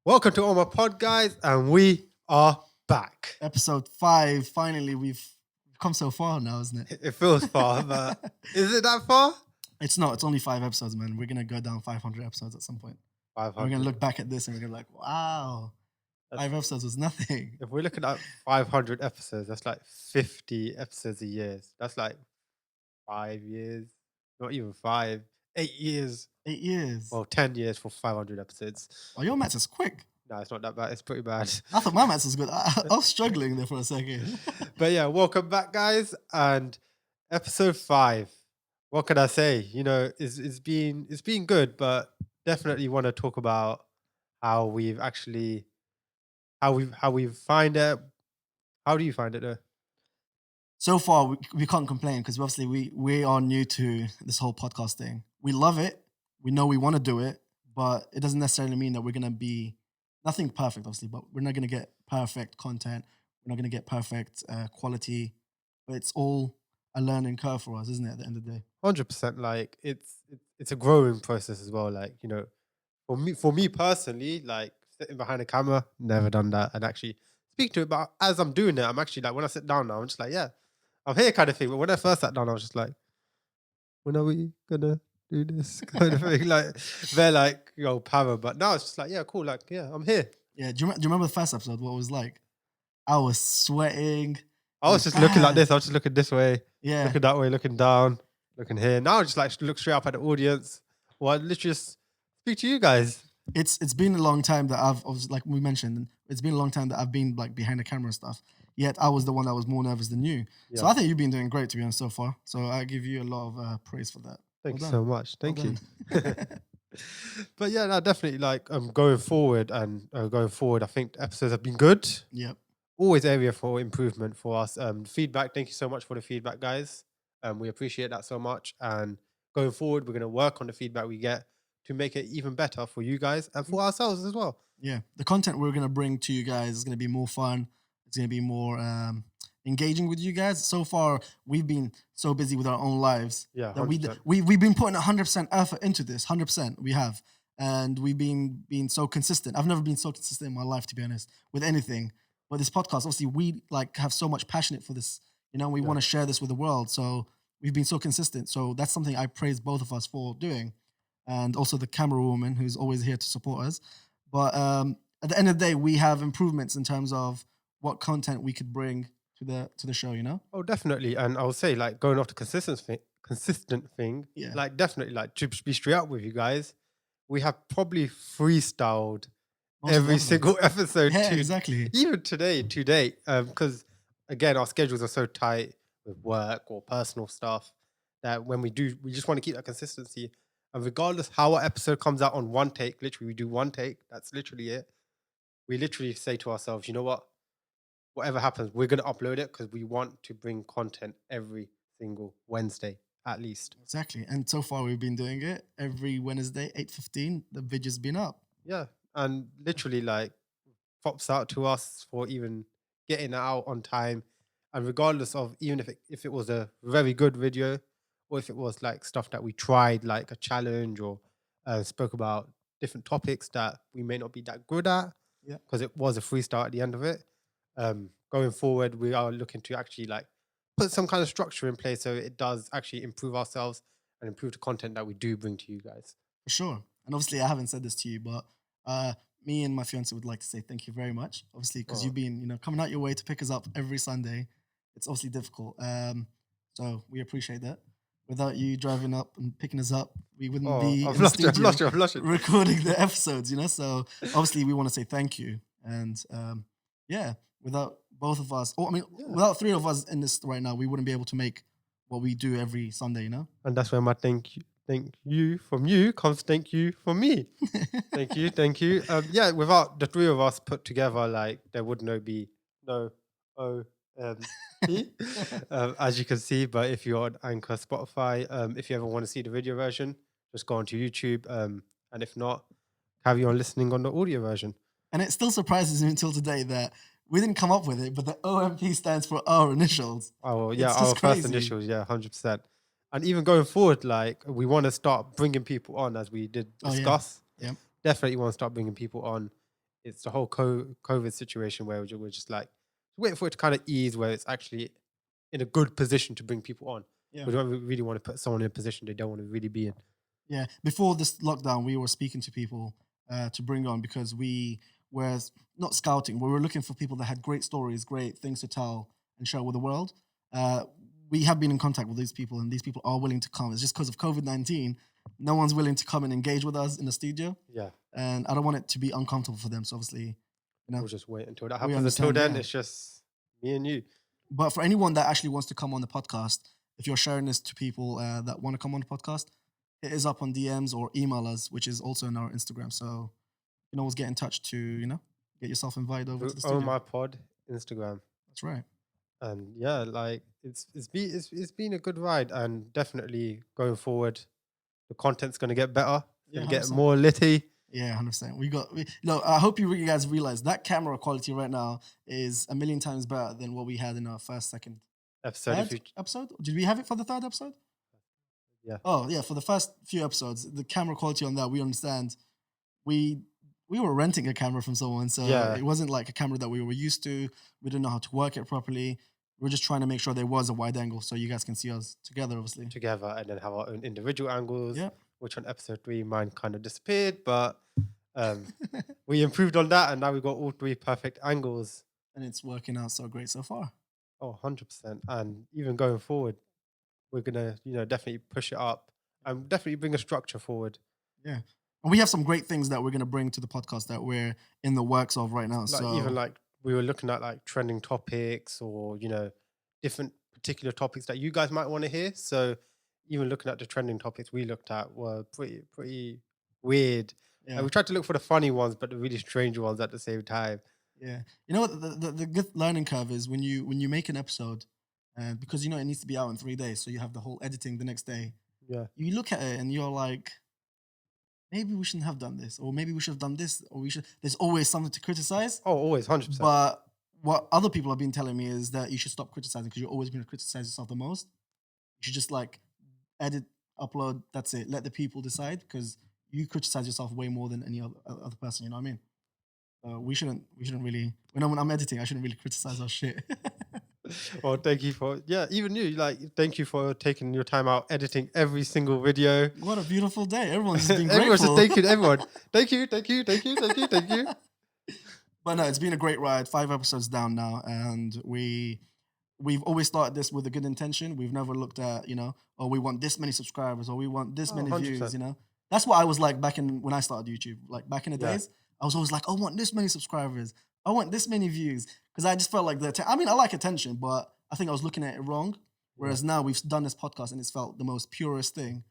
Welcome to Ohmypod, guys, and we are back. Episode 5. Finally, we've come so far now, isn't it? It feels far, but is it that far? It's not. It's only 5 episodes, man. We're going to go down 500 episodes at some point. 500. We're going to look back at this and we're going to be like, wow, 5 episodes was nothing. If we're looking at 500 episodes, that's like 50 episodes a year. That's like 5 years, not even 5, 8 years. 8 years. Well, 10 years for 500 episodes. Oh, your maths is quick. No, it's not that bad. It's pretty bad. I thought my maths was good. I was struggling there for a second. But yeah, welcome back, guys. And episode 5. What can I say? You know, it's been good, but definitely want to talk about how we've actually how we find it. How do you find it though? So far, we can't complain because obviously we are new to this whole podcast thing. We love it. We know we want to do it, but it doesn't necessarily mean that we're going to be nothing perfect, obviously, but we're not going to get perfect content. We're not going to get perfect quality, but it's all a learning curve for us, isn't it, at the end of the day? 100%. Like it's a growing process as well. Like, you know, for me personally, like sitting behind a camera, never done that, and actually speak to it. But as I'm doing it, I'm actually like, when I sit down now, I'm just like, yeah, I'm here kind of thing. But when I first sat down, I was just like, when are we gonna do this kind of thing? Like, they're like, para. But now it's just like, yeah, cool. Like, yeah, I'm here. Yeah. Do you remember the first episode? What it was like? I was sweating. I was just looking like this. I was just looking this way, Yeah. looking that way, looking down, looking here. Now I just like look straight up at the audience. Or I literally just speak to you guys. It's been a long time that I've, like we mentioned, it's been a long time that I've been like behind the camera and stuff. Yet I was the one that was more nervous than you. Yeah. So I think you've been doing great, to be honest, so far. So I give you a lot of praise for that. Thank Well you done. so much. Thank Well you. done. But yeah, no, definitely like going forward, I think the episodes have been good. Yep. Always area for improvement for us. Feedback. Thank you so much for the feedback, guys. We appreciate that so much. And going forward, we're going to work on the feedback we get to make it even better for you guys and for ourselves as well. Yeah. The content we're going to bring to you guys is going to be more fun. It's going to be more engaging with you guys. So far, we've been so busy with our own lives. Yeah, that 100%. we've been putting 100% effort into this. 100% we have. And we've been so consistent. I've never been so consistent in my life, to be honest, with anything. But this podcast, obviously, we like have so much passionate for this. You know, we want to share this with the world. So we've been so consistent. So that's something I praise both of us for doing. And also the camera woman who's always here to support us. But at the end of the day, we have improvements in terms of what content we could bring to the show, you know? Oh, definitely. And I would say, like, going off the consistent thing, Yeah. like, definitely, like, to be straight up with you guys, we have probably freestyled Most of every them. single episode Yeah, to exactly. even today to date, because again, our schedules are so tight with work or personal stuff that when we just want to keep that consistency. And regardless how our episode comes out on one take, literally we do one take, that's literally it. We literally say to ourselves, you know what, whatever happens, we're going to upload it because we want to bring content every single Wednesday at least. Exactly. And so far we've been doing it every Wednesday, 8:15. The video's been up. Yeah. And literally, like, props out to us for even getting it out on time. And regardless of even if it was a very good video or if it was like stuff that we tried, like a challenge or spoke about different topics that we may not be that good at, Yeah. because it was a freestyle at the end of it. Going forward, we are looking to actually like put some kind of structure in place so it does actually improve ourselves and improve the content that we do bring to you guys. For sure. And obviously, I haven't said this to you, but me and my fiance would like to say thank you very much. Obviously, because you've been, coming out your way to pick us up every Sunday. It's obviously difficult. So we appreciate that. Without you driving up and picking us up, we wouldn't be I've in lost the you, I've studio lost you, I've lost you. recording the episodes, So obviously, we want to say thank you. And yeah, without both of us, without 3 of us in this right now, we wouldn't be able to make what we do every Sunday, And that's where my thank you from you comes thank you from me. Thank you. Yeah, without the 3 of us put together, like, there would be no as you can see. But if you're on Anchor, Spotify, if you ever want to see the video version, just go onto YouTube. And if not, carry on listening on the audio version. And it still surprises me until today that we didn't come up with it, but the OMP stands for our initials. Oh, yeah, It's our just first crazy. initials, yeah, 100%. And even going forward, like, we want to start bringing people on, as we did discuss. Yeah. Definitely want to start bringing people on it's the whole COVID situation where we're just like waiting for it to kind of ease, where it's actually in a good position to bring people on. Yeah. We don't really want to put someone in a position they don't want to really be in. Yeah. Before this lockdown, we were speaking to people to bring on because we were not scouting, we were looking for people that had great stories, great things to tell and share with the world. Uh, we have been in contact with these people, and these people are willing to come. It's just because of COVID-19, no one's willing to come and engage with us in the studio. Yeah. And I don't want it to be uncomfortable for them. So obviously, We'll just wait until that we happens. Until understand, then, yeah. it's just me and you. But for anyone that actually wants to come on the podcast, if you're sharing this to people that want to come on the podcast, it is up on DMs or email us, which is also in our Instagram. So you can always get in touch to, get yourself invited over to the studio. Ohmypod Instagram. That's right. And yeah, like it's been a good ride, and definitely going forward, the content's gonna get better. It's Yeah, gonna get 100%. more litty. Yeah, 100%. No, I hope you guys realize that camera quality right now is a million times better than what we had in our second, Episode. If third you, episode. Did we have it for the third episode? yeah, Oh yeah, for the first few episodes, the camera quality on that, we understand. We were renting a camera from someone, so Yeah. it wasn't like a camera that we were used to. We didn't know how to work it properly. We're just trying to make sure there was a wide angle so you guys can see us together, obviously. together, and then have our own individual angles. Yeah. Which on episode 3, mine kind of disappeared, but we improved on that, and now we've got all 3 perfect angles. And it's working out so great so far. Oh, 100%. And even going forward, we're gonna, definitely push it up and definitely bring a structure forward. Yeah. And we have some great things that we're going to bring to the podcast that we're in the works of right now. Like So even like we were looking at like trending topics, or different particular topics that you guys might want to hear. So even looking at the trending topics we looked at were pretty weird. yeah. And we tried to look for the funny ones, but the really strange ones at the same time. Yeah. You know what the good learning curve is when you make an episode, because it needs to be out in 3 days, so you have the whole editing the next day. Yeah. You look at it and you're like, maybe we shouldn't have done this, or maybe we should have done this, or there's always something to criticize. Oh, always 100%. But what other people have been telling me is that you should stop criticizing, because you're always going to criticize yourself the most. You should just like edit, upload, that's it. Let the people decide, because you criticize yourself way more than any other person, you know what I mean? We shouldn't really, when I'm editing, I shouldn't really criticize our shit. Well, thank you for even you, like, thank you for taking your time out editing every single video. What a beautiful day. Everyone's just been Everyone's just grateful. thanking everyone. Thank you. But no, it's been a great ride. 5 episodes down now, and we've always started this with a good intention. We've never looked at, oh, we want this many subscribers, or we want this many 100%. views, That's what I was like back when I started YouTube. Like back in the Yeah. days, I was always like, I want this many subscribers. I want this many views. Because I just felt like I like attention, but I think I was looking at it wrong. Whereas now we've done this podcast and it's felt the most purest thing.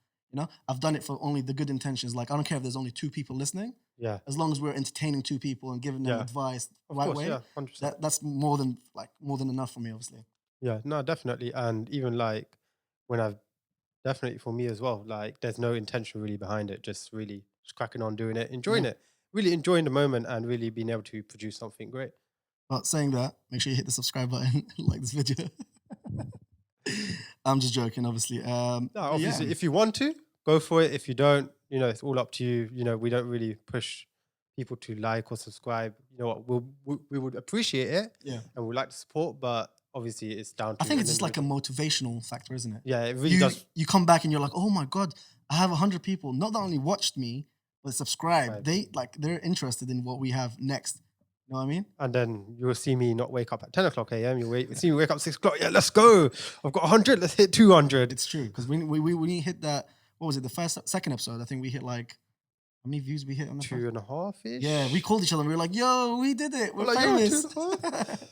I've done it for only the good intentions. Like, I don't care if there's only 2 people listening. Yeah. As long as we're entertaining 2 people and giving them Yeah. advice the Of right course, way, yeah, 100%. that's more than enough for me, obviously. Yeah, no, definitely. And even like when I've definitely for me as well, like there's no intention really behind it, just really just cracking on doing it, enjoying Yeah. it, really enjoying the moment, and really being able to produce something great. But saying that, make sure you hit the subscribe button, like this video. I'm just joking, obviously. No, but obviously, yeah. if you want to, go for it. If you don't, it's all up to you. We don't really push people to like or subscribe. You know what? We would appreciate it, Yeah. and we'd like to support, but obviously, it's down to. I think an it's just like a individual. motivational factor, isn't it? Yeah, it really does. You come back and you're like, oh my God, I have 100 people not only watched me, but subscribed. They're interested in what we have next. You know what I mean? And then you'll see me not wake up at 10 o'clock a.m. You'll see me wake up 6 o'clock. Yeah, let's go. I've got 100. Let's hit 200. It's true. Because we hit that, what was it, the second episode? I think we hit like, how many views we hit on the first? 2.5-ish. Yeah, we called each other and we were like, yo, we did it. We're like, famous. Yo, 2.5. But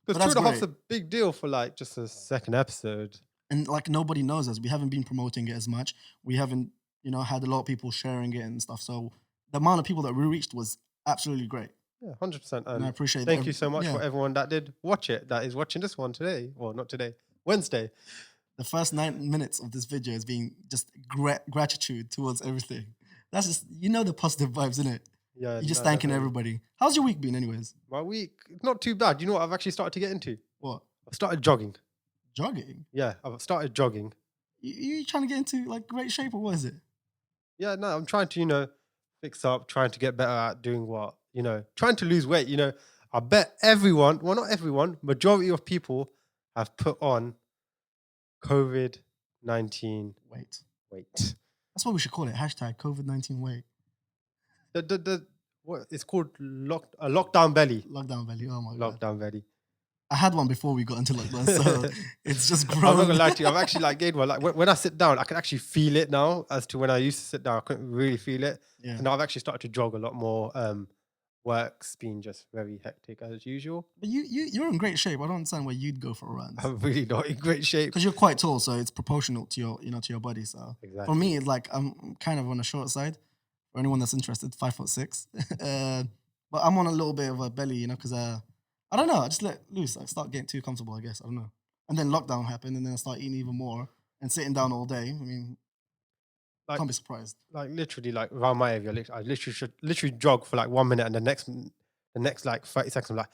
Because that's 2.5's a great. big deal for like just a second episode. And like nobody knows us. We haven't been promoting it as much. We haven't, had a lot of people sharing it and stuff. So the amount of people that we reached was absolutely great. Yeah, 100%. And I appreciate Thank you so much yeah. for everyone that did watch it, that is watching this one today. Well, not today, Wednesday. The first 9 minutes of this video is being just gratitude towards everything. That's just, the positive vibes, isn't it? Yeah, You're just no, thanking definitely. everybody. How's your week been anyways? My week, not too bad. You know what I've actually started to get into? What? I've started jogging. Jogging? Yeah, I've started jogging. You trying to get into like great shape, or what is it? Yeah, no, I'm trying to, fix up, trying to get better at doing what, trying to lose weight, I bet everyone, well, not everyone, majority of people have put on COVID-19 Wait. weight. That's what we should call it. Hashtag COVID-19 weight. What it's called lockdown belly. Lockdown belly. Oh my God. Lockdown belly. I had one before we got into lockdown, so it's just grown. I'm not gonna lie to you. I've actually gained one. Like when I sit down, I can actually feel it now. As to when I used to sit down, I couldn't really feel it. Yeah. And now I've actually started to jog a lot more. Work's been just very hectic as usual. But you're in great shape. I don't understand where you'd go for a run. I'm really not in great shape Because you're quite tall, so it's proportional to your to your body. So Exactly. for me, it's like I'm kind of on the short side. For anyone that's interested, 5'6". But I'm on a little bit of a belly, because I don't know. I just let loose. I start getting too comfortable, I guess. I don't know. And then lockdown happened, and then I start eating even more and sitting down all day. I mean, can't be surprised. Like literally, like around my area, I literally should jog for like 1 minute, and the next like 30 seconds, I'm like,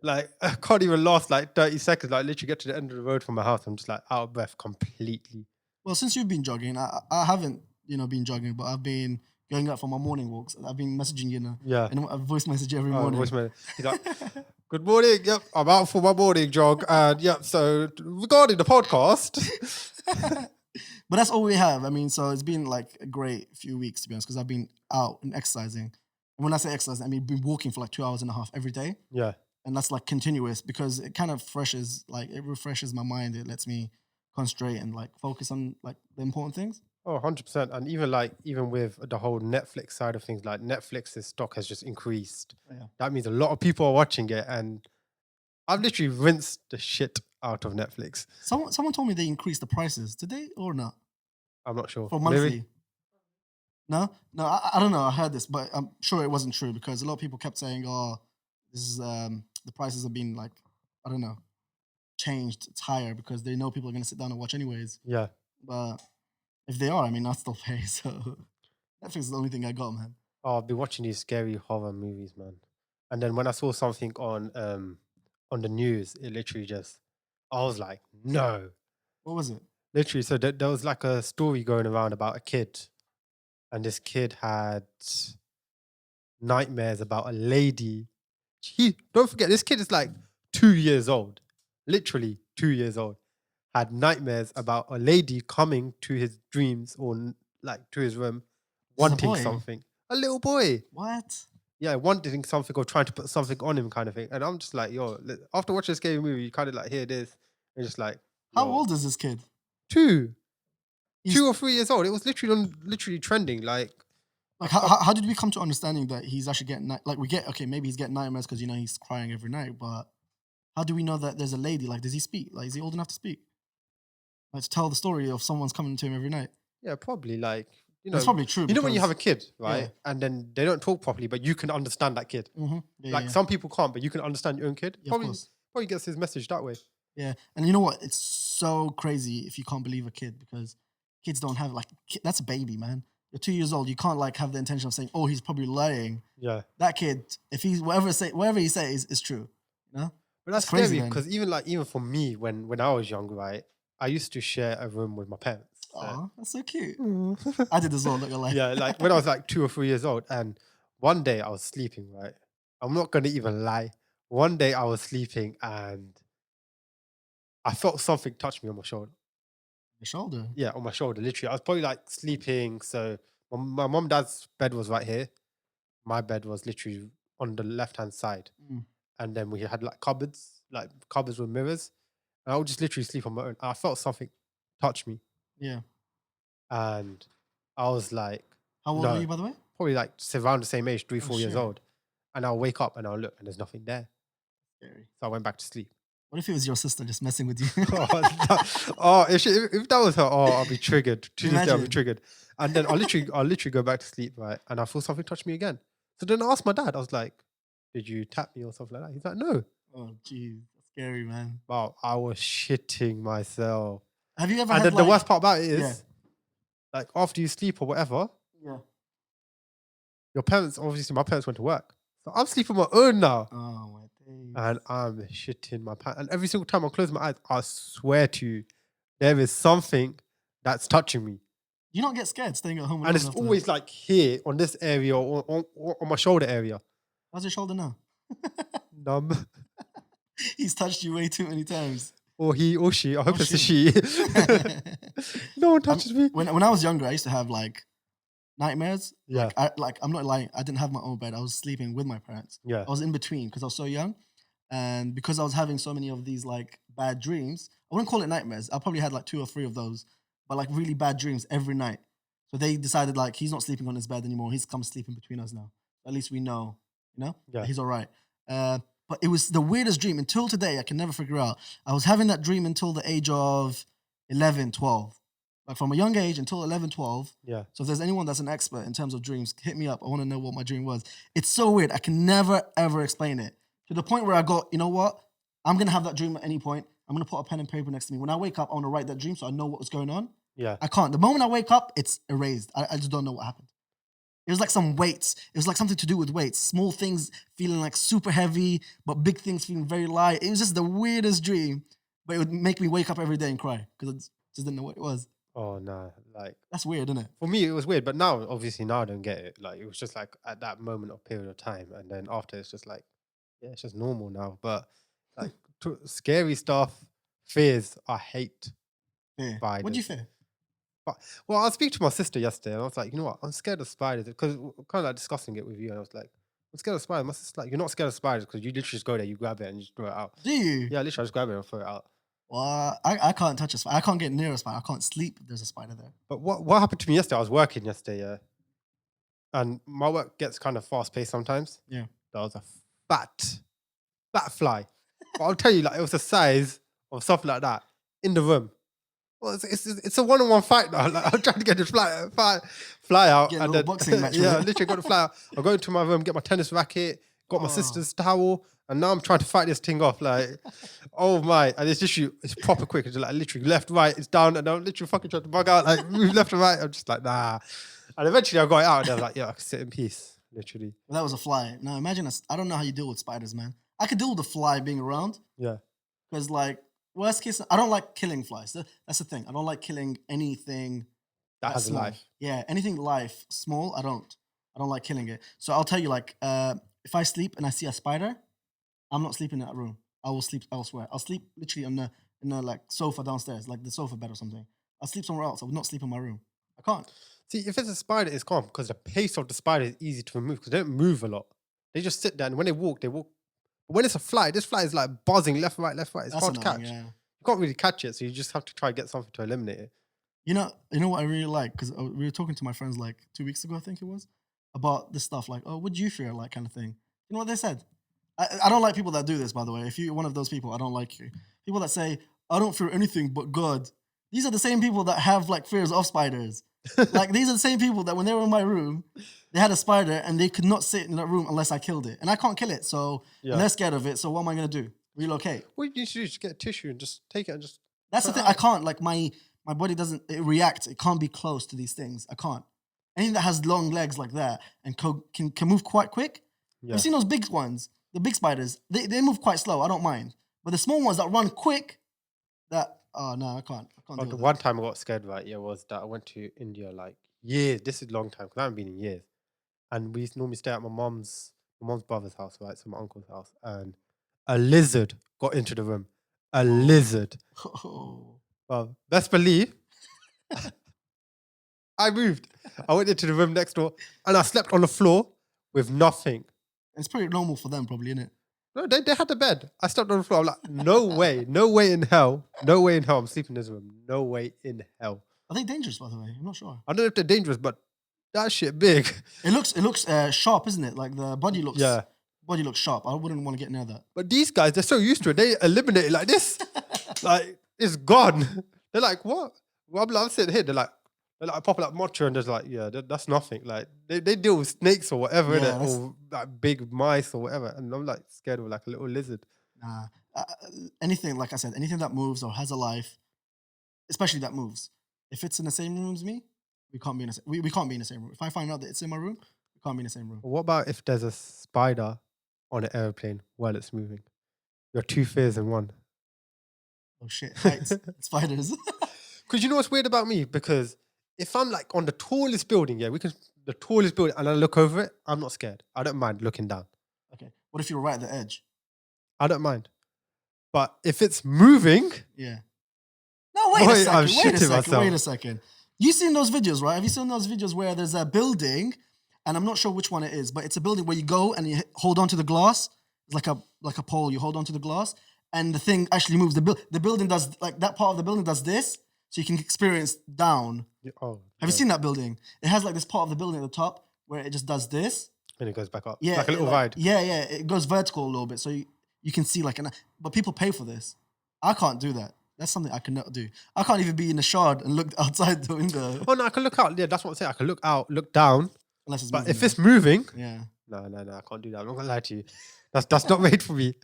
like I can't even last like 30 seconds. Like literally get to the end of the road from my house, I'm just like out of breath completely. Well, since you've been jogging, I haven't, been jogging, but I've been going out for my morning walks. I've been messaging you, Yeah. and a voice message every morning. He's like, good morning. Yep, I'm out for my morning jog. And yep, so regarding the podcast. But that's all we have. I mean, so it's been like a great few weeks, to be honest, because I've been out and exercising. And when I say exercising, I mean been walking for like 2 hours and a half every day. Yeah. And that's like continuous because it kind of it refreshes my mind. It lets me concentrate and like focus on like the important things. Oh, 100%. And even with the whole Netflix side of things, like Netflix's stock has just increased. Yeah. That means a lot of people are watching it. And I've literally rinsed the shit out of Netflix. Someone told me they increased the prices. Did they or not? I'm not sure. For monthly? Maybe? No, I don't know. I heard this, but I'm sure it wasn't true because a lot of people kept saying, "Oh, this is the prices have been like, I don't know, changed. It's higher because they know people are going to sit down and watch anyways." Yeah. But if they are, I mean, I still pay. So Netflix is the only thing I got, man. Oh, I've been watching these scary horror movies, man. And then when I saw something on the news, it literally I was like, no. What was it? Literally, so there was like a story going around about a kid, and this kid had nightmares about a lady. Don't forget, this kid is like 2 years old, literally 2 years old. Had nightmares about a lady coming to his dreams or like to his room, wanting something. A little boy. What? Yeah, wanting something or trying to put something on him, kind of thing. And I'm just like, yo, after watching this scary movie, you kind of like hear this, and just like, how old is this kid? 2 or 3 years old. It was literally trending. Like how did we come to understanding that he's actually getting maybe he's getting nightmares because he's crying every night, but how do we know that there's a lady? Like, does he speak? Like, is he old enough to speak? Like to tell the story of someone's coming to him every night? Yeah, probably. Like, it's probably true. You know when you have a kid, right? Yeah. And then they don't talk properly, but you can understand that kid. Mm-hmm. Yeah, some people can't, but you can understand your own kid. Yeah, probably gets his message that way. Yeah, and you know what? It's so crazy if you can't believe a kid because kids don't have that's a baby, man. You're 2 years old. You can't have the intention of saying, "Oh, he's probably lying." Yeah, that kid, if he's whatever he says is true, But that's crazy because even for me, when I was young, right, I used to share a room with my parents. Oh, that's so cute. I did as well. Not gonna lie. Yeah, like when I was like 2 or 3 years old, and one day I was sleeping. Right, I'm not gonna even lie. One day I was sleeping and I felt something touch me on my shoulder. Your shoulder? Yeah, on my shoulder, literally. I was probably like sleeping. So my mom and dad's bed was right here. My bed was literally on the left-hand side. Mm. And then we had like cupboards with mirrors. And I would just literally sleep on my own. I felt something touch me. Yeah. And I was like... How old are you, by the way? Probably like around the same age, 3-4 years old. And I'll wake up and I'll look and there's nothing there. Scary. So I went back to sleep. What if it was your sister just messing with you? If that was her, I'll be triggered. To this day, I'll be triggered. And then I'll literally go back to sleep, right? And I feel something touch me again. So then I asked my dad, I was like, did you tap me or something like that? He's like, no. Oh, jeez. That's scary, man. Wow, I was shitting myself. Have you ever And then the worst part about it is, like, after you sleep or whatever, your parents, obviously my parents went to work. So I'm sleeping on my own now. Oh, my days. And I'm shitting my pants. And every single time I close my eyes, I swear to you, there is something that's touching me. You not get scared staying at home alone And it's after always that? like here on this area or on my shoulder area. How's your shoulder now? Numb. He's touched you way too many times. Or he or she. I hope Or it's a she. she. No one touches me. When I was younger, I used to have like nightmares. Yeah. I'm not lying. I didn't have my own bed. I was sleeping with my parents. Yeah. I was in between because I was so young, and because I was having so many of these like bad dreams. I wouldn't call it nightmares. I probably had like 2 or 3 of those, but like really bad dreams every night. So they decided like he's not sleeping on his bed anymore. He's come sleeping between us now. At least we know, Yeah. that he's all right. But it was the weirdest dream until today. I can never figure out. I was having that dream until the age of 11, 12. Like from a young age until 11, 12. Yeah. So if there's anyone that's an expert in terms of dreams, hit me up. I want to know what my dream was. It's so weird. I can never, ever explain it. To the point where I got, you know what? I'm going to have that dream at any point. I'm going to put a pen and paper next to me. When I wake up, I want to write that dream so I know what was going on. Yeah. I can't. The moment I wake up, it's erased. I just don't know what happened. It was like some weights. It was like something to do with weights. Small things feeling like super heavy, but big things feeling very light. It was just the weirdest dream, but it would make me wake up every day and cry because I just didn't know what it was. Oh no, like That's weird, isn't it? for me it was weird, but now obviously now I don't get it. Like it was just like at that moment of period of time, and then after it's just like, yeah, it's just normal now. But like scary stuff, fears, I hate Yeah. spiders. What do you fear? But, well, I was speaking to my sister yesterday, and I was like, you know what, I'm scared of spiders because kind of like discussing it with you, and I was like, I'm scared of spiders. My sister's like, you're not scared of spiders because you literally just go there, you grab it, and you just throw it out. Do you? Yeah, literally, I just grab it and throw it out. Well, I can't touch a spider. I can't get near a spider. I can't sleep if there's a spider there. But what happened to me yesterday? I was working yesterday, yeah, and my work gets kind of fast paced sometimes. Yeah. There was a fat fly. But I'll tell you, like it was the size of something like that in the room. Well, it's a one-on-one fight now. Like I'm trying to get this fly out, Get a and little then boxing match with yeah, it. literally got the fly out. I go into my room, get my tennis racket, got my Oh. sister's towel, and now I'm trying to fight this thing off. Like, oh my! And it's literally it's proper quick. It's like literally left, right, it's down, and I'm literally fucking trying to bug out, like move left and right. I'm just like nah. And eventually I got it out, and I was like, yeah, I can sit in peace, literally. Well, that was a fly. Now imagine I don't know how you deal with spiders, man. I could deal with the fly being around Yeah, because, like, worst case, I don't like killing flies. That's the thing. I don't like killing anything that has a small. life. Yeah, anything life small. I don't like killing it. So I'll tell you, like, if I sleep and I see a spider, I'm not sleeping in that room. I will sleep elsewhere. I'll sleep literally in the like sofa downstairs, like the sofa bed or something. I'll sleep somewhere else. I will not sleep in my room. I can't. See, if it's a spider, it's calm because the pace of the spider is easy to remove because they don't move a lot. They just sit there, and when they walk, they walk. But when it's a fly, this fly is like buzzing left, right, left, right. It's That's hard to annoying. catch. Yeah. You can't really catch it, so you just have to try and get something to eliminate it. You know what I really like, because we were talking to my friends like 2 weeks ago, I think it was, about this stuff. Like, oh, what do you fear? Like, kind of thing. You know what they said? I don't like people that do this, by the way. If you're one of those people, I don't like you. People that say, I don't fear anything but God. These are the same people that have like fears of spiders. Like, these are the same people that when they were in my room, they had a spider and they could not sit in that room unless I killed it. And I can't kill it, so Yeah. and they're scared of it. So what am I going to do? Relocate. What you should do is just get a tissue and just take it and just. That's the thing. I can't, like, my body doesn't react. It can't be close to these things. I can't. Anything that has long legs like that and can move quite quick. Yeah. You've seen those big ones, the big spiders. They move quite slow. I don't mind. But the small ones that run quick, oh no, I can't. But do the that. one time I got scared, right? Yeah, was that I went to India like years. This is a long time because I haven't been in years. And we used to normally stay at my mom's brother's house, right? So my uncle's house, and a lizard got into the room. A lizard. Oh. Well, best believe I moved. I went into the room next door and I slept on the floor with nothing. It's pretty normal for them, probably, isn't it? No, they had the bed. I slept on the floor. I'm like, no way in hell I'm sleeping in this room. No way in hell. Are they dangerous, by the way? I'm not sure. I don't know if they're dangerous, but that shit big. It looks sharp, isn't it? Like the body looks. Yeah. Body looks sharp. I wouldn't want to get near that. But these guys, they're so used to it. They eliminate it like this. Like, it's gone. They're like, what? Well, I'm sitting here. They're like popping like mocha, and there's like, yeah, that's nothing. Like, they deal with snakes or whatever, Yeah, innit? Or like big mice or whatever. And I'm like scared of like a little lizard. Nah. Anything, like I said, anything that moves or has a life, especially that moves. If it's in the same room as me, we can't be in we can't be in the same room. If I find out that it's in my room, we can't be in the same room. What about if there's a spider on an airplane while it's moving? You're 2 fears in one. Oh shit, heights, spiders. Because you know what's weird about me? Because if I'm like on the tallest building, the tallest building, and I look over it, I'm not scared. I don't mind looking down. Okay. What if you're right at the edge? I don't mind. But if it's moving, Yeah. No, wait a boy, second. I'm Wait a shitting second. myself. Wait a second. You seen those videos, right? Have you seen those videos where there's a building, and I'm not sure which one it is, but it's a building where you go and you hold on to the glass. It's like a pole. You hold on to the glass, and the thing actually moves. The building does like that part of the building does this, so you can experience down. Oh, Have you seen that building? It has like this part of the building at the top where it just does this. And it goes back up. Yeah, Like a little ride. Yeah, it goes vertical a little bit, so you can see like but people pay for this. I can't do that. That's something I cannot do. I can't even be in the shard and look outside the window. Oh no, I can look out. Yeah, that's what I'm saying. I can look out, look down. Unless it's But moving. if it's moving, Yeah. no, I can't do that. I'm not gonna lie to you. That's not made for me.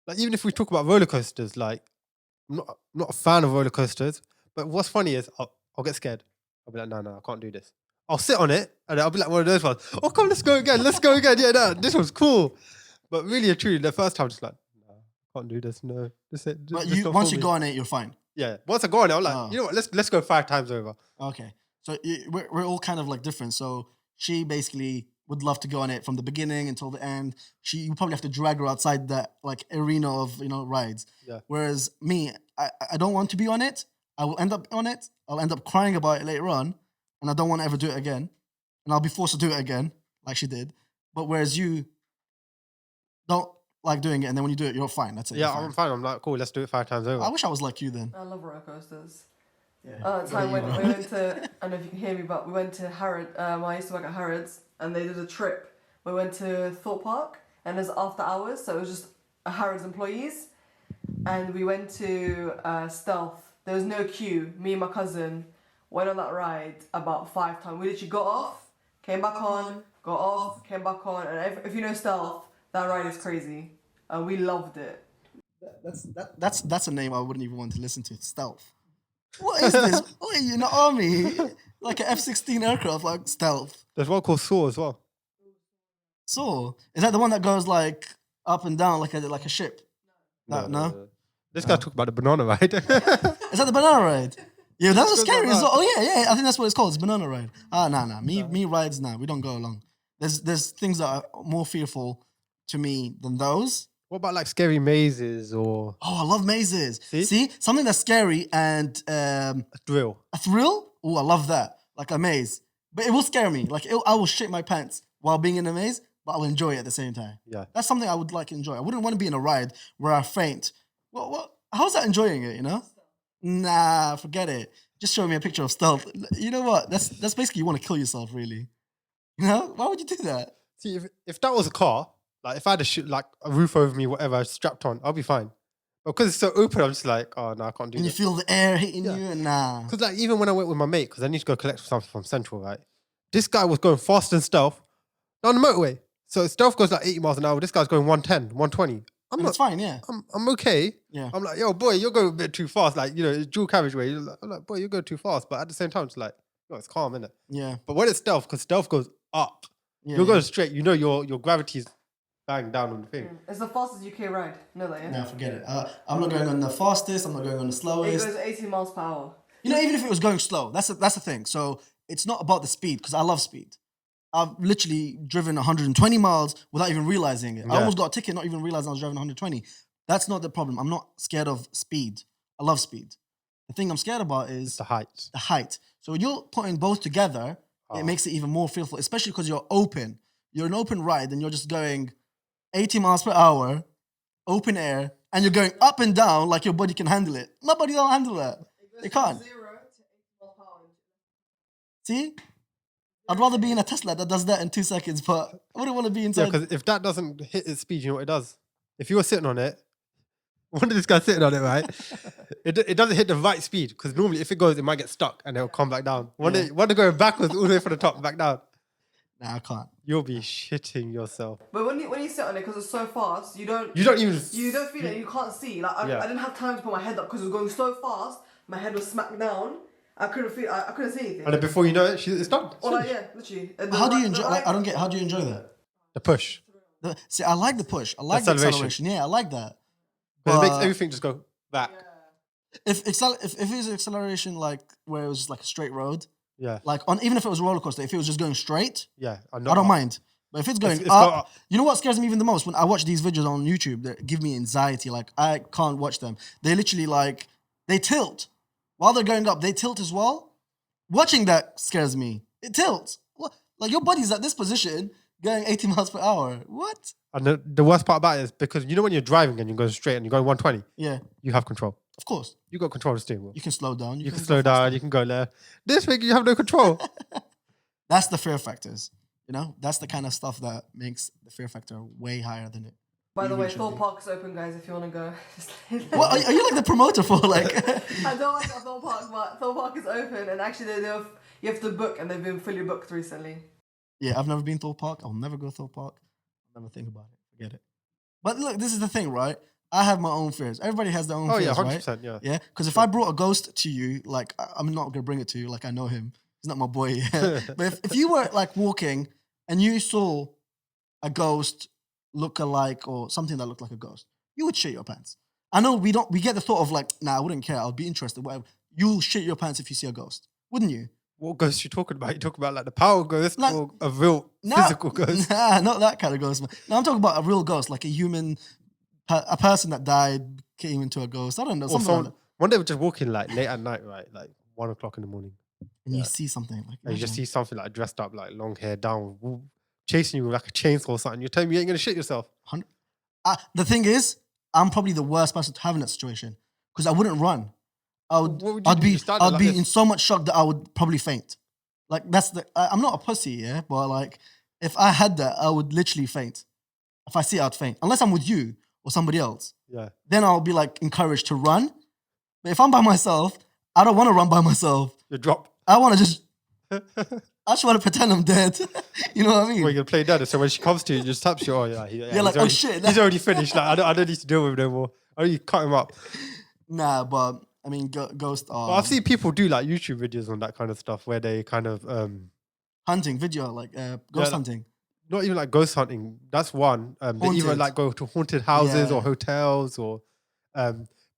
Like even if we talk about roller coasters, like I'm not a fan of roller coasters. But what's funny is I'll get scared. I'll be like, no, I can't do this. I'll sit on it and I'll be like one of those ones. Oh, come, let's go again. Yeah, no, this was cool. But really and truly, the first time, just like, no, I can't do this. No, But this not once for you me. go on it, you're fine. Yeah, once I go on it, I'm like, Oh. you know what? Let's go 5 times over. Okay. So we're all kind of like different. So she basically would love to go on it from the beginning until the end. You probably have to drag her outside that like arena of rides. Yeah. Whereas me, I don't want to be on it. I will end up on it. I'll end up crying about it later on, and I don't want to ever do it again. And I'll be forced to do it again, like she did. But whereas you don't like doing it, and then when you do it, you're fine. That's it. Yeah, you're fine. I'm fine. I'm like, cool, let's do it 5 times over. I wish I was like you then. I love roller coasters. Yeah. Time when we went to, I don't know if you can hear me, but we went to Harrods. I used to work at Harrods, and they did a trip. We went to Thorpe Park, and it was after hours, so it was just Harrods employees. And we went to Stealth. There was no queue. Me and my cousin went on that ride about 5 times. We literally got off, came back on, got off, came back on. And if you know Stealth, that ride is crazy. And we loved it. That's a name I wouldn't even want to listen to. Stealth. What is this? What are you in the army? Like an F-16 aircraft, like Stealth. There's one called Saw as well. So is that the one that goes like up and down like a ship? No? This guy talked about the banana ride. Is that the banana ride? Yeah, that was Goes scary like as that. well. Oh yeah. I think that's what it's called. It's banana ride. Nah. Me rides, nah. We don't go along. There's things that are more fearful to me than those. What about like scary mazes or Oh, I love mazes. See? See? Something that's scary and a drill? a thrill? Oh, I love that. Like a maze. But it will scare me. Like I will shit my pants while being in a maze, but I'll enjoy it at the same time. Yeah. That's something I would like enjoy. I wouldn't want to be in a ride where I faint. What? How's that enjoying it, Nah, forget it. Just show me a picture of Stealth. You know what? That's basically you want to kill yourself, really. Why would you do that? See, if that was a car, like if I had like a roof over me, whatever, strapped on, I'll be fine. But because it's so open, I'm just like, oh no, I can't do And you that. feel the air hitting Yeah. you, and nah. Because like even when I went with my mate, because I need to go collect something from Central, right? This guy was going faster than Stealth down the motorway. So Stealth goes like 80 miles an hour. This guy's going 110, 120. And it's fine, yeah. I'm okay. Yeah. I'm like, yo, boy, you're going a bit too fast. Like, it's dual carriageway. I'm like, boy, you're going too fast. But at the same time, it's like, it's calm, isn't it? Yeah. But when it's Stealth, because Stealth goes up, Yeah, you're going straight. Your gravity's bang down on the thing. It's the fastest UK ride. Know that, yeah? Nah, forget it. I'm not going on the fastest. I'm not going on the It slowest. goes 80 miles per hour. Even if it was going slow, that's the thing. So it's not about the speed, because I love speed. I've literally driven 120 miles without even realizing it. I Yeah. almost got a ticket not even realizing I was driving 120. That's not the problem. I'm not scared of speed. I love speed. The thing I'm scared about is The height. the height. So when you're putting both together, it makes it even more fearful, especially because you're open. You're an open ride and you're just going 80 miles per hour, open air, and you're going up and down like your body can handle it. Nobody don't handle that. They can't. 0 to 80 miles per hour. See? I'd rather be in a Tesla that does that in 2 seconds, but I wouldn't want to be Yeah, inside. because if that doesn't hit its speed, you know what it does? If you were sitting on it, one of this guy sitting on it, right? it doesn't hit the right speed, because normally if it goes, it might get stuck and it'll come back down. One day going backwards all the way from the top back down, Nah, I can't. you'll be shitting yourself. But when you sit on it, because it's so fast, you don't You don't even. feel it. You can't see. Like I didn't have time to put my head up because it was going so fast. My head was smacked down. I couldn't see anything. And then before you know it, it's done. Or like, yeah, literally. And How do you the enjoy? ride- I don't get. How do you enjoy that? The push. See, I like the push. I like the Acceleration. acceleration. Yeah, I like that. Because it makes But- everything just go back. if it's acceleration like where it was just like a straight road, Yeah, like on even if it was a roller coaster, if it was just going straight, yeah. I don't mind. But if it's going it's up, got- you know what scares me even the most? When I watch these videos on YouTube that give me anxiety, like I can't watch them. They literally like, they tilt. While they're going up, they tilt as well. Watching that scares me. It tilts. What? Like your body's at this position going 80 miles per hour. What? And the worst part about it is because you know when you're driving and you're going straight and you're going 120, Yeah, you have control. of course. You got control of the steering wheel. You can slow down. You can go slow down. faster. You can go left. This thing, you have no control. That's the fear factors. You know, that's the kind of stuff that makes the fear factor way higher than it. By the way, should Thorpe be. Park is open, guys. If you want to go. What are you like the promoter for? Like, I don't like Thorpe Park, but Thorpe Park is open, and actually you have to book, and they've been fully booked recently. yeah, I've never been to Thorpe Park. I'll never go to Thorpe Park. I'll never think about it. Forget it. But look, this is the thing, right? I have my own fears. Everybody has their own Oh fears, yeah, right? 100%. Yeah. Yeah, because if I brought a ghost to you, like I'm not gonna bring it to you, like I know him. He's not my boy. But if you were like walking and you saw a ghost look alike or something that looked like a ghost, you would shit your pants. I know we get the thought of like, nah, I wouldn't care. I'll be interested. Whatever. You'll shit your pants if you see a ghost, wouldn't you? What ghost you talking about? You talking about like the power ghost Like- or a real No, physical ghost? Nah, not that kind of ghost. Man. No, I'm talking about a real ghost, like a human, a person that died came into a ghost. I don't know. Or Something someone, like that. one day we're just walking like late at night, right? Like 1 o'clock in the morning. And you yeah. see something like And you just imagine. see something like dressed up, like long hair down, chasing you with like a chainsaw or something. You're telling me you ain't gonna shit yourself. The thing is, I'm probably the worst person to have in that situation because I wouldn't run. What would you I'd do? You be stand there I'd like be this? in so much shock that I would probably faint. Like that's I'm not a pussy, yeah, but like if I had that, I would literally faint. If I see it, I'd faint. Unless I'm with you or somebody else, Yeah. then I'll be like encouraged to run. But if I'm by myself, I don't want to run by myself. You drop. I want to just I just want to pretend I'm dead. You know what I mean? Well, you're gonna play dead. So when she comes to you, you just taps you. Oh yeah, You're like, he's oh, already, shit. He's already finished. Like I don't need to deal with him no more. I need to cut him up. Nah, but I mean, ghost are But I've seen people do like YouTube videos on that kind of stuff where they kind of hunting video, like ghost like- hunting. not even like ghost hunting. That's one. They either Haunted. like go to haunted houses Yeah. or hotels, or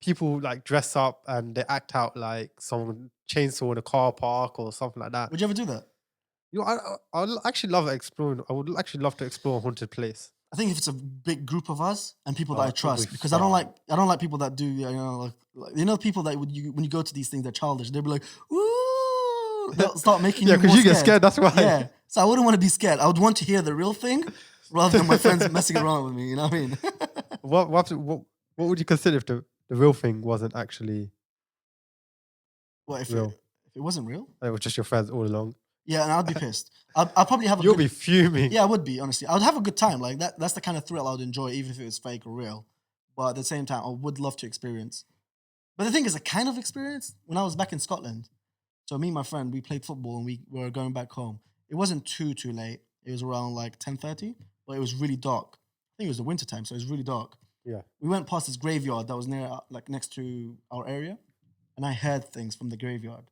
people like dress up and they act out like someone chainsaw in a car park or something like that. Would you ever do that? You know, I'd actually love exploring. I would actually love to explore a haunted place. I think if it's a big group of us and people that Oh, I it'll trust, be because I don't fun. like people that do people that when you go to these things they're childish. They'll be like, ooh, they'll start making Yeah, you because more you get scared. That's why. Yeah, so I wouldn't want to be scared. I would want to hear the real thing rather than my friends messing around with me. You know what I mean? What would you consider if the real thing wasn't actually? What if Real. if it wasn't real? It was just your friends all along. Yeah, and I'd be pissed. I'd probably have a You'll good, be fuming. yeah, I would be, honestly. I would have a good time. Like that's the kind of thrill I would enjoy, even if it was fake or real. But at the same time, I would love to experience. But the thing is, a kind of experience when I was back in Scotland. So me and my friend, we played football and we were going back home. It wasn't too late. It was around like 10:30, but it was really dark. I think it was the winter time, so it was really dark. Yeah. We went past this graveyard that was near, like next to our area, and I heard things from the graveyard.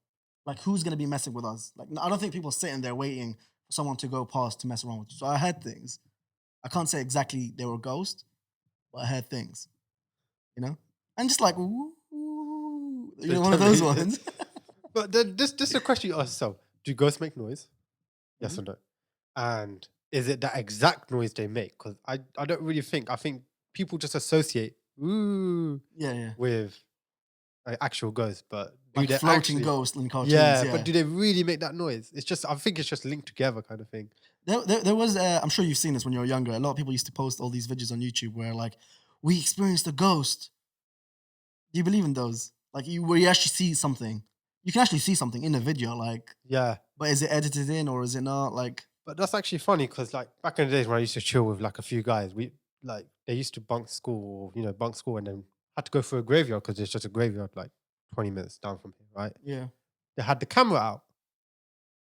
Like, who's gonna be messing with us? Like, I don't think people are sitting there waiting for someone to go past to mess around with you. So I heard things. I can't say exactly they were ghosts, but I heard things. You know, and just like, ooh, you know, one of those ones. But this is a question you ask yourself: do ghosts make noise? Yes or no? And is it that exact noise they make? Because I don't really think. I think people just associate ooh Yeah. with actual ghosts, but do Like they floating actually? ghosts in cartoons. Yeah, but do they really make that noise? It's just I think it's just linked together, kind of thing. There was, I'm sure you've seen this when you were younger. A lot of people used to post all these videos on YouTube where like, we experienced a ghost. Do you believe in those? Like where you actually see something. You can actually see something in a video, like, Yeah, but is it edited in or is it not? Like, but that's actually funny because like back in the days when I used to chill with like a few guys, they used to bunk school, and then had to go through a graveyard because it's just a graveyard like 20 minutes down from here, right? yeah, They had the camera out.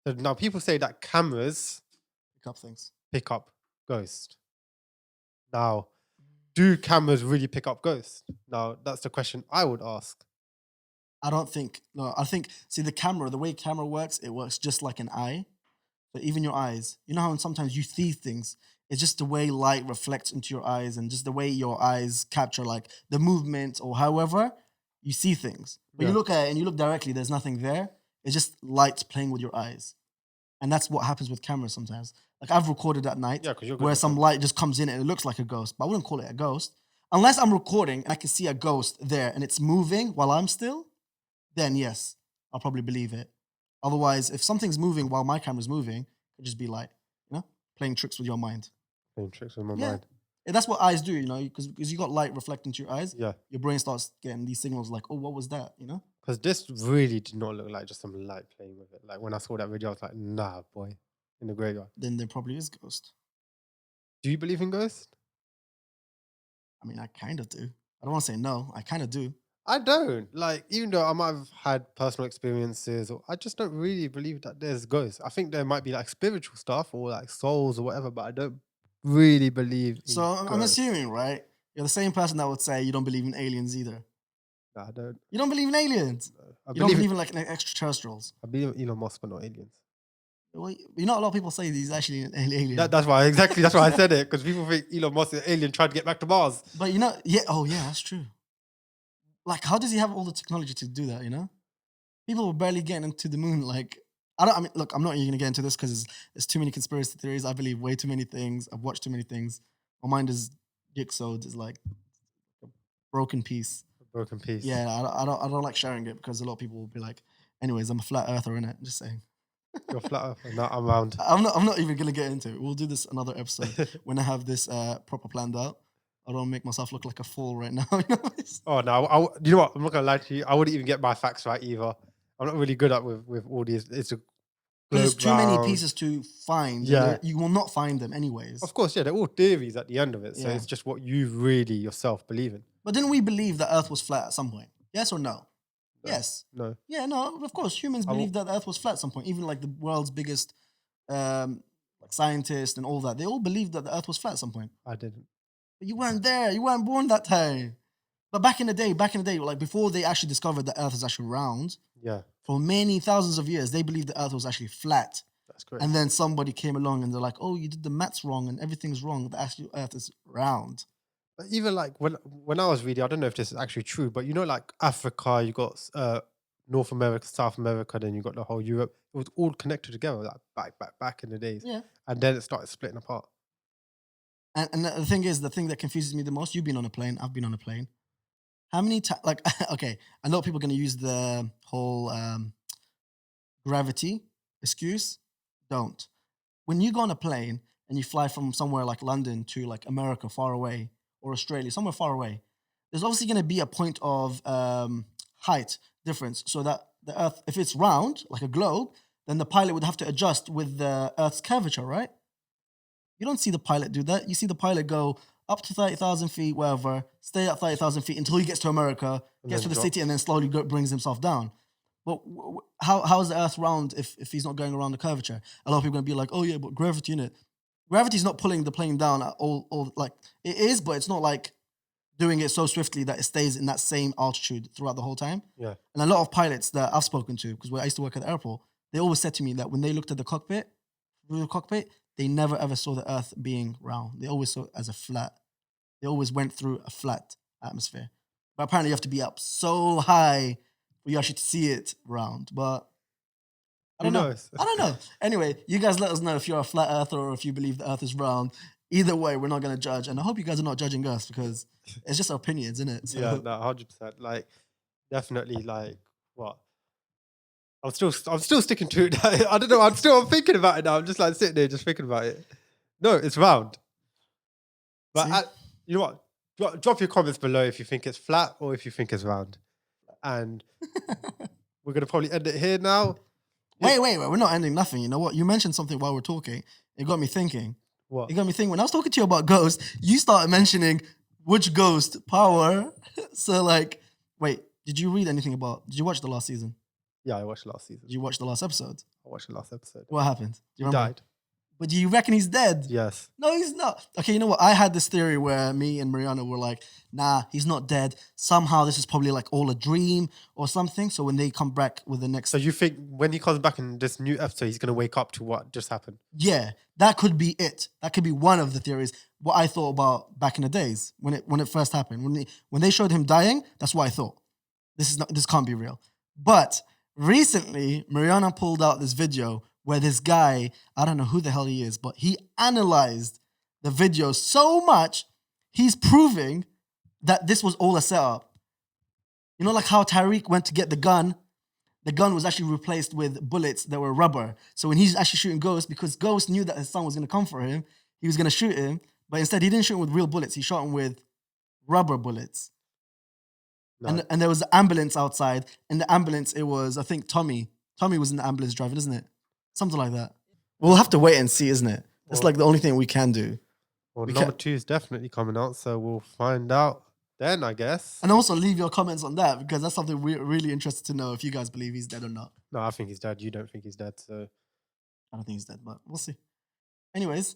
So now people say that cameras pick up things. pick up ghosts. Now, do cameras really pick up ghosts? Now, that's the question I would ask. I don't think, no, I think, see the way camera works, it works just like an eye. So even your eyes, you know how sometimes you see things, it's just the way light reflects into your eyes and just the way your eyes capture like the movement or however, you see things. But Yeah. you look at it and you look directly, there's nothing there. It's just light playing with your eyes. And that's what happens with cameras sometimes. Like I've recorded at night Yeah, because you're good where at some that. light just comes in and it looks like a ghost, but I wouldn't call it a ghost. Unless I'm recording and I can see a ghost there and it's moving while I'm still, then yes, I'll probably believe it. Otherwise, if something's moving while my camera's moving, it'll just be light, playing tricks with your mind. Playing tricks with my Yeah. mind. And that's what eyes do, because you got light reflecting to your eyes. Yeah. Your brain starts getting these signals like, oh, what was that? Because this really did not look like just some light playing with it. Like when I saw that video, I was like, nah, boy, in the graveyard. Then there probably is ghost. Do you believe in ghosts? I mean, I kind of do. I don't want to say no. I kind of do. I don't. Like, even though I might have had personal experiences, or I just don't really believe that there's ghosts. I think there might be like spiritual stuff or like souls or whatever, but I don't really believe in So I'm ghosts. assuming, right? You're the same person that would say you don't believe in aliens either. Nah, I don't. You don't believe in aliens. I You don't believe, believe in like extraterrestrials. I believe in Elon Musk, but not aliens. Well, a lot of people say he's actually an alien. That's why, that's why I said it, because people think Elon Musk is an alien trying to get back to Mars. But that's true. Like, how does he have all the technology to do that? People were barely getting into the moon. Like, look, I'm not even gonna get into this because there's too many conspiracy theories. I believe way too many things. I've watched too many things. My mind is jigsawed. It's like a broken piece. Broken piece. Yeah, I don't like sharing it because a lot of people will be like, anyways, I'm a flat earther, innit? Just saying. You're flat earth. No, I'm round. I'm not even gonna get into it. We'll do this another episode when I have this proper planned out. I don't make myself look like a fool right now. Oh no! You know what? I'm not gonna lie to you. I wouldn't even get my facts right either. I'm not really good at with all these. It's a There's globe too many round. pieces to find. Yeah. You will not find them anyways. Of course, yeah, they're all theories at the end of it. So Yeah. it's just what you really yourself believe in. But didn't we believe that Earth was flat at some point? Yes or no? No. Yes. No, Yeah, no, of course. Humans I will- believed that the Earth was flat at some point. Even like the world's biggest scientists and all that. They all believed that the Earth was flat at some point. I didn't. But you weren't there. You weren't born that time. But back in the day, like before they actually discovered the Earth is actually round, Yeah, for many thousands of years, they believed the Earth was actually flat. that's correct. And then somebody came along and they're like, oh, you did the maths wrong and everything's wrong. The actual Earth is round. But even like when I was reading, I don't know if this is actually true, but like Africa, you got North America, South America, then you got the whole Europe. It was all connected together, like back in the days. Yeah. And then it started splitting apart. And the thing is, the thing that confuses me the most, you've been on a plane, I've been on a plane. How many times, like, okay, I know people are going to use the whole gravity excuse. Don't. When you go on a plane and you fly from somewhere like London to like America far away or Australia, somewhere far away, there's obviously going to be a point of height difference so that the Earth, if it's round, like a globe, then the pilot would have to adjust with the Earth's curvature, right? You don't see the pilot do that. You see the pilot go up to 30,000 feet, wherever, stay at 30,000 feet until he gets to America, And gets to then the drop. city, and then slowly brings himself down. But how is the Earth round if he's not going around the curvature? A lot of people are going to be like, oh yeah, but gravity in it. Gravity's not pulling the plane down at all. Like, it is, but it's not like doing it so swiftly that it stays in that same altitude throughout the whole time. Yeah. And a lot of pilots that I've spoken to, because I used to work at the airport, they always said to me that when they looked at the cockpit, they never ever saw the Earth being round. They always saw it as a flat. They always went through a flat atmosphere. But apparently you have to be up so high for you actually to see it round. But I don't Who know. knows? I don't know. Anyway, you guys let us know if you're a flat earther or if you believe the Earth is round. Either way, we're not going to judge. And I hope you guys are not judging us because it's just our opinions, isn't it? So, Yeah, no, 100%. Like, definitely, like, what? I'm still sticking to it. I don't know. I'm thinking about it now. I'm just like sitting there, just thinking about it. No, it's round. But See? you know what? Drop your comments below if you think it's flat or if you think it's round. And we're gonna probably end it here now. Wait. We're not ending nothing. You know what? You mentioned something while we're talking. It got me thinking. What? It got me thinking. When I was talking to you about ghosts, you started mentioning which ghost power. So, like, wait, did you watch the last season? Yeah, I watched last season. Did you watch the last episode? I watched the last episode. What happened? Do He you remember? died. But do you reckon he's dead? Yes. No, he's not. Okay, you know what? I had this theory where me and Mariana were like, nah, he's not dead. Somehow this is probably like all a dream or something. So when they come back with the next... So you think when he comes back in this new episode, he's gonna wake up to what just happened? Yeah, that could be it. That could be one of the theories. What I thought about back in the days when it first happened. When they showed him dying, that's what I thought. This can't be real. But recently, Mariana pulled out this video where this guy, I don't know who the hell he is, but he analyzed the video so much, he's proving that this was all a setup. You know, like how Tariq went to get the gun was actually replaced with bullets that were rubber. So when he's actually shooting Ghost, because Ghost knew that his son was going to come for him, he was going to shoot him, but instead he didn't shoot him with real bullets, he shot him with rubber bullets. No. And there was an ambulance outside. In the ambulance, it was, I think, Tommy. Tommy was in the ambulance driving, isn't it? Something like that. We'll have to wait and see, isn't it? It's like the only thing we can do. Well, number 2 is definitely coming out, so we'll find out then, I guess. And also leave your comments on that, because that's something we're really interested to know if you guys believe he's dead or not. No, I think he's dead. You don't think he's dead, so... I don't think he's dead, but we'll see. Anyways.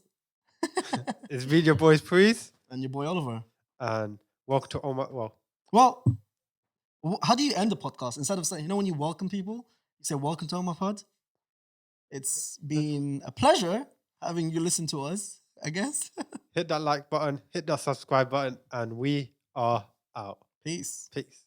It's been your boys, Prees. And your boy Oliver. And welcome to Well, how do you end the podcast? Instead of saying, you know, when you welcome people, you say, welcome to Ohmypod. It's been a pleasure having you listen to us, I guess. Hit that like button, hit that subscribe button, and we are out. Peace. Peace.